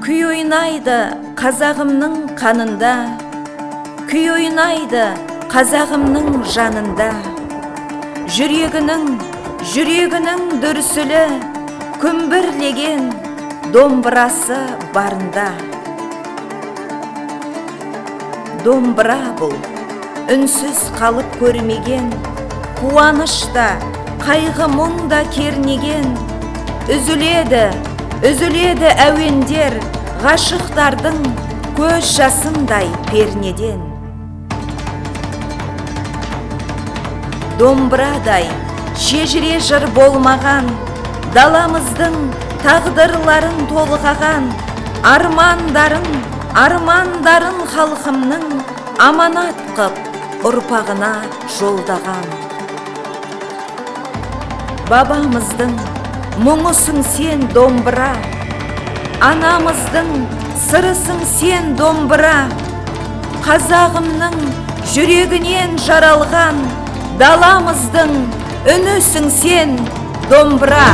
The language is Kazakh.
Күй ойнайды қазағымның қанында, күй ойнайды қазағымның жанында. Жүрегінің дүрсілі күмбірлеген домбырасы барында. Домбыра бұл үнсіз қалып көрмеген, қуанышта, қайғы мұңда кернеген. Үзіледі әуендер ғашықтардың көз жасындай пернеден. Домбырадай шежіре жыр болмаған, даламыздың тағдырларын толғаған. Армандарын халқымның аманат қып ұрпағына жолдаған. Бабамыздың мұңысың сен домбыра, анамыздың сырысың сен домбыра. Қазағымның жүрегінен жаралған, даламыздың үнісің сен домбыра.